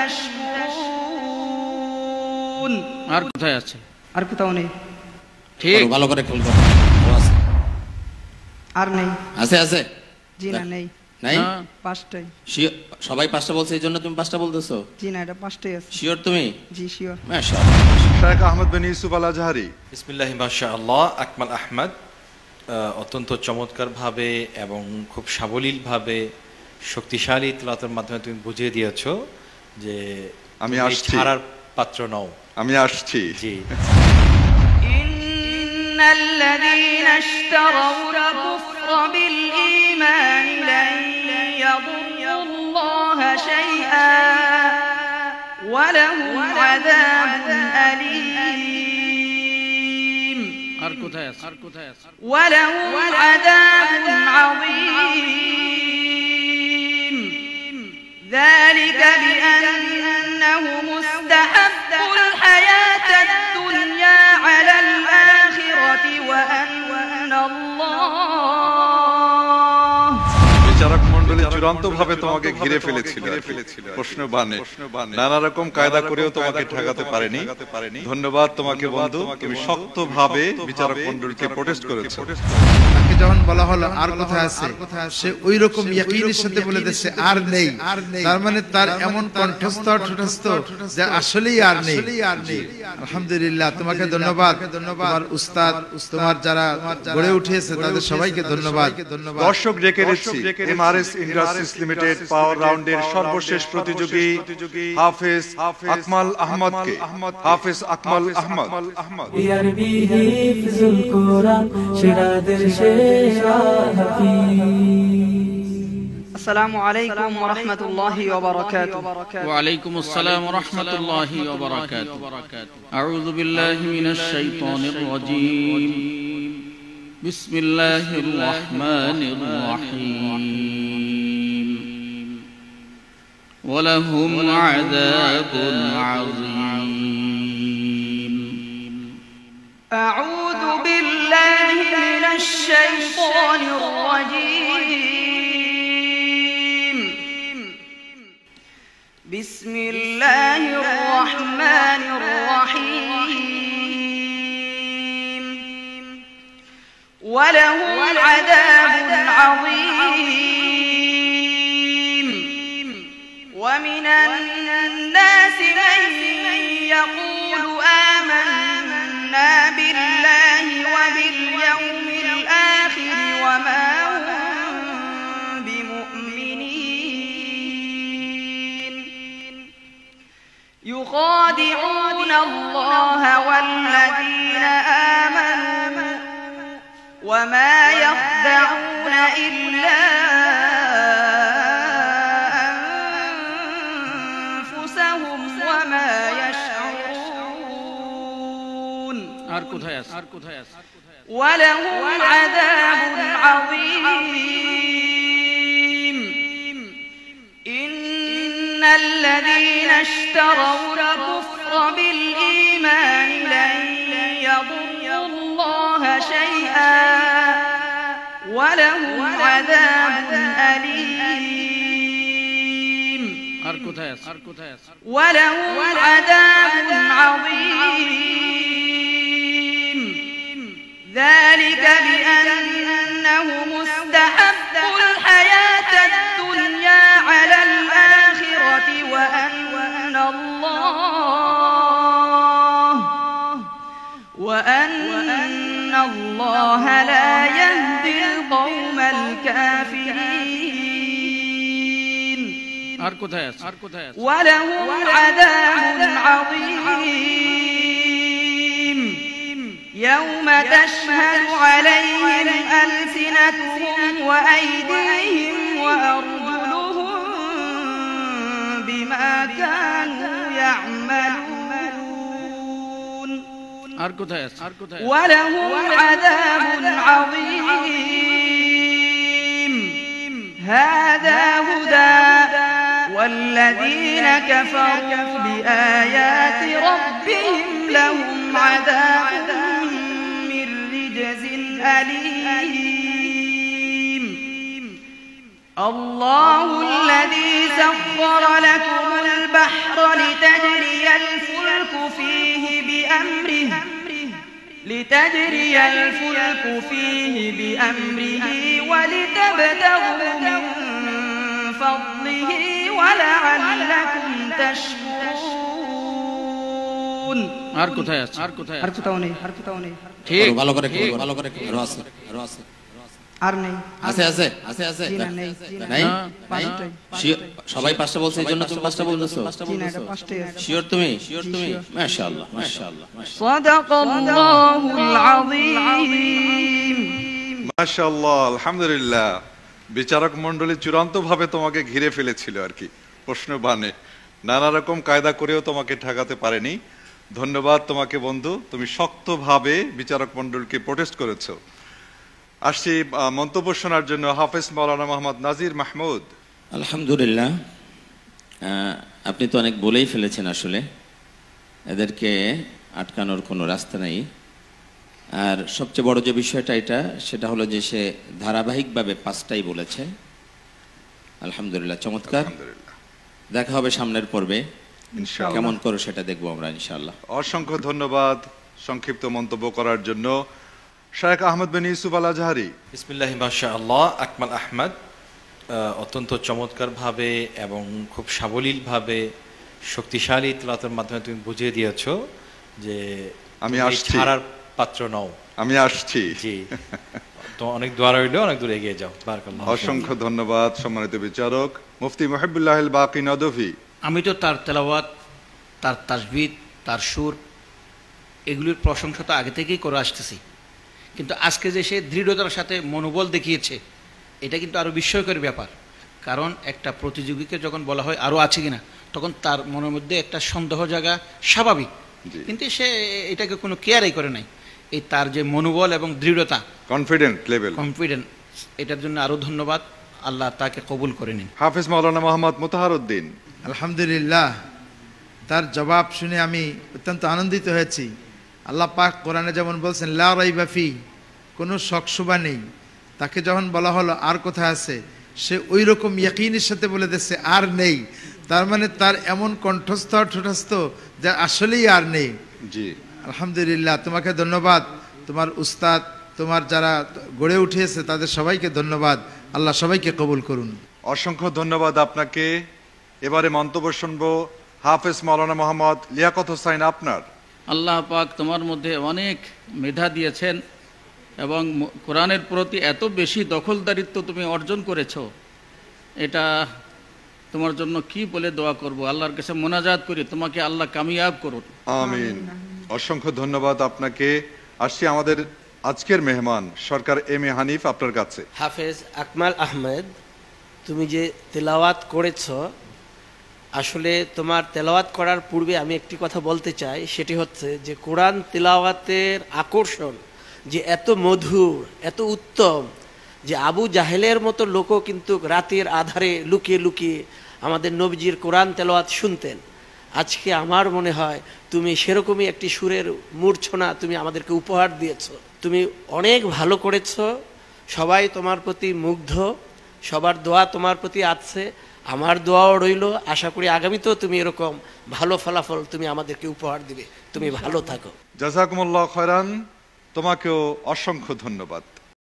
تشكرون আর কোথায় আছে? আর কোথাও নেই। ঠিক ভালো করে খেয়াল করো। আর নেই? আছে আছে। জি না, নেই। নাই? পাঁচটাই। সবাই পাঁচটা বলছে, এই জন্য তুমি পাঁচটা বলতেছো? জি না, এটা পাঁচটাই আছে। শিওর তুমি? জি শিওর। মাশাআল্লাহ। শেখ আহমদ বিন ইউসুফ আল আজহারি। বিসমিল্লাহি মাশাআল্লাহ। আকমাল আহমদ অত্যন্ত চমৎকারভাবে এবং খুব সাবলীলভাবে শক্তিশালী তিলাওয়াতের মাধ্যমে তুমি বুঝিয়ে দিয়েছো যে আমি আসছি, ছাড়ার পাত্র নও। আমি আসছি। জি। ইন্নাল্লাযীনা ইশতারাউল কুফরা বিল ঈমান লান ইয়াদুররুল্লাহা শাইআ ওয়া লাহুম আযাবুন আলীম। আর কোথায় আছে? আর কোথায় আছে? ওয়া লাহুম আযাবুন আযীম। যালিকা বিআন্নাহুম মুস্তাহাব্বুল হায়াতাদ দুনিয়া আলাল আখিরাতি ওয়া আন্নাল্লাহ। বিচারক মণ্ডলী চূড়ান্তভাবে তোমাকে ঘিরে ফেলেছিল প্রশ্ন বানে, নানা রকম কায়দা করেও তোমাকে ঠেকাতে পারেনি। ধন্যবাদ তোমাকে বন্ধু, তুমি শক্তভাবে বিচারক মণ্ডলীকে প্রোটেস্ট করেছো। তাকে যখন বলা হলো আর কোথায় আছে, সে ওই রকম ইয়াকিনের সাথে বলে দিয়েছে আর নেই। তার মানে তার এমন কণ্ঠস্থ ঠোঁটস্থ যে আসলেই আর নেই। আলহামদুলিল্লাহ, তোমাকে ধন্যবাদ। তোমার উস্তাদ, তোমার যারা গড়ে উঠেছে তাদের সবাইকে ধন্যবাদ। দর্শক ডেকে রেখেছি এমআরএস ইন্ডাস্ট্রিজ লিমিটেড পাওয়ার রাউন্ডের সর্বশেষ প্রতিযোগী হাফেজ আকমাল আহমদকে। হাফেজ আকমাল আহমদ। বিআরবি হিফজুল কোরআন সেরাদের সেরা হাফিজ। আসসালামু আলাইকুম ওয়া রাহমাতুল্লাহি ওয়া বারাকাতুহু। ওয়া আলাইকুমুস সালাম ওয়া রাহমাতুল্লাহি ওয়া বারাকাতুহু। আউযু বিল্লাহি মিনাশ শাইতানির রাজীম। বিসমিল্লাহির রাহমানির রাহিম। ওয়া লাহুম আযাবুন আযীম। আউযু বিল্লাহি মিনাশ শাইতানির রাজীম। বিসমিল্লাহির রাহমানির রাহিম। ওয়া লাহুম আযাবুন আযীম। ওয়া মিনান নাসি মান ইয়াকুলু আমান্না বিল্লাহি ওয়া বিল ইয়াউমিল আখির ওয়া মা হুম বিমুমিনিন। يخادعون الله والذين آمنوا وما يخدعون إلا أنفسهم وما يشعرون. ولهم عذاب عظيم. إن الذين اشتروا الكفر بالإيمان لن يضروا الله شيئا ولهم عذاب أليم. ولهم عذاب عظيم. ذلك بأنهم استحبوا الحياة الدنيا على الآخرة وأن الله لا يهدي القوم الكافرين. ولهم عذاب عظيم يوم تشهد عليهم ألسنتهم وأيديهم وأرجلهم بما كانوا يعملون. ولهم عذاب عظيم. هذا هدى والذين كفروا بآيات ربهم لهم عذاب من رجز أليم. الله الذي سخر لكم البحر لتجري الفلك فيه بأمره ولتبتغوا من فضله ولعلكم تشكرون আর কোথায় আছে আর কোথাও নেই ঠিক ভালো করে আরো আছে আর নেই আছে জি না, নেই নাই পাঁচটাই Sure, সবাই পাঁচটা বলছে এইজন্য তুমি পাঁচটা বলতেছো জি না, এটা পাঁচটাই আছে শিওর তুমি মাশাআল্লাহ صدق الله العظيم মাশাআল্লাহ, আলহামদুলিল্লাহ। বিচারক মণ্ডলী চূড়ান্ত ভাবে তোমাকে ঘিরে ফেলেছিল আর কি, প্রশ্ন বানে নানা রকম কায়দা করেও তোমাকে ঠেকাতে পারেনি। ধন্যবাদ তোমাকে বন্ধু, তুমি শক্তভাবে বিচারক মণ্ডলীকে প্রোটেস্ট করেছো। আসছি মন্তব্য শোনার জন্য হাফেজ মাওলানা মোহাম্মদ নাজির মাহমুদ। আলহামদুলিল্লাহ, আপনি তো অনেক বলেই ফেলেছেন, আসলে এদেরকে আটকানোর কোনো রাস্তা নেই। আর সবচেয়ে বড় যে বিষয়টা সেটা হলো যে সে ধারাবাহিকভাবে পাঁচটাই বলেছে। আলহামদুলিল্লাহ, চমৎকার। আলহামদুলিল্লাহ, দেখা হবে সামনের পর্বে, ইনশাআল্লাহ। কেমন করে সেটা দেখবো আমরা ইনশাআল্লাহ। অসংখ্য ধন্যবাদ সংক্ষিপ্ত মন্তব্য করার জন্য শায়েখ আহমদ বিন ইউসুফ আল আজহারি। বিসমিল্লাহি মাশাআল্লাহ। আকমাল আহমদ অত্যন্ত চমৎকারভাবে এবং খুব সাবলীলভাবে শক্তিশালী তেলাওয়াতের মাধ্যমে তুমি বুঝিয়ে দিয়েছো যে আমি তুমি আসছি। ছাড়ার পাত্র নও। আমি আসছি। জি, তো অনেক দোয়া রইল, অনেক দূর এগিয়ে যাও। বারাকাল্লাহ। অসংখ্য ধন্যবাদ সম্মানিত বিচারক মুফতি মুহিবুল্লাহ আল বাকি নদভী। আমি তো তার তেলাওয়াত, তার তাসবিহ, তার সুর, এগুলির প্রশংসা তো আগে থেকেই করে আসতেছি, কিন্তু আজকে যে সে দৃঢ়তার সাথে মনোবল দেখিয়েছে, এটা কিন্তু আরও বিস্ময়কর ব্যাপার। কারণ একটা প্রতিযোগীকে যখন বলা হয় আরও আছে কিনা, তখন তার মনের মধ্যে একটা সন্দেহ জাগা স্বাভাবিক, কিন্তু সে এটাকে কোনো কেয়ারই করে নাই। এই তার যে মনোবল এবং দৃঢ়তা, কনফিডেন্ট, এটার জন্য আরও ধন্যবাদ। আল্লাহ তাকে কবুল করে নিন। হাফেজ মাওলানা মোহাম্মদ মুতাহার উদ্দিন। আলহামদুলিল্লাহ, তার জবাব শুনে আমি অত্যন্ত আনন্দিত হয়েছি। আল্লাহ পাক কোরআনে যেমন বলছেন লা রাইবা ফি, কোনো শকশুবা নেই। তাকে যখন বলা হলো আর কোথায় আছে, সে ওই রকম ইয়াকিনের সাথে বলে দিচ্ছে আর নেই। তার মানে তার এমন কণ্ঠস্থ ঠোঁটস্থ যা আসলেই আর নেই। জি, আলহামদুলিল্লাহ, তোমাকে ধন্যবাদ। তোমার উস্তাদ, তোমার যারা গড়ে উঠিয়েছে তাদের সবাইকে ধন্যবাদ। আল্লাহ সবাইকে কবুল করুন। অসংখ্য ধন্যবাদ আপনাকে। এবারে মন্তব্য শুনবো হাফেজ মাওলানা মোহাম্মদ লিয়াকত হোসাইন আপনার। আল্লাহ পাক তোমার মধ্যে অনেক মেধা দিয়েছেন এবং কোরআনের প্রতি এত বেশি দখলদারিত্ব তুমি অর্জন করেছো, এটা তোমার জন্য কি বলে দোয়া করব, আল্লাহর কাছে মোনাজাত করি তোমাকে আল্লাহ কামিয়াব করুন। আমিন। অসংখ্য ধন্যবাদ আপনাকে। আসছি আমাদের আজকের মেহমান সরকার এম এ হানিফ আপনার কাছে। হাফেজ আকমাল আহমেদ, তুমি যে তেলাওয়াত করেছ, আসলে তোমার তেলাওয়াত করার পূর্বে আমি একটি কথা বলতে চাই, সেটি হচ্ছে যে কোরআন তেলাওয়াতের আকর্ষণ যে এত মধুর, এত উত্তম, যে আবু জাহেলের মতো লোকও কিন্তু রাতের আধারে লুকিয়ে লুকিয়ে আমাদের নবীজির কোরআন তেলাওয়াত শুনতেন। আজকে আমার মনে হয় তুমি সেরকমই একটি সুরের মূর্ছনা তুমি আমাদেরকে উপহার দিয়েছো। তুমি অনেক ভালো করেছো, সবাই তোমার প্রতি মুগ্ধ, সবার দোয়া তোমার প্রতি আছে, আমার দোয়াও রইল। আশা করি আগামীতেও তুমি এরকম ভালো ফলাফল তুমি আমাদেরকে উপহার দিবে। তুমি ভালো থাকো। জাযাকুমুল্লাহ খায়রান। তোমাকেও অসংখ্য ধন্যবাদ।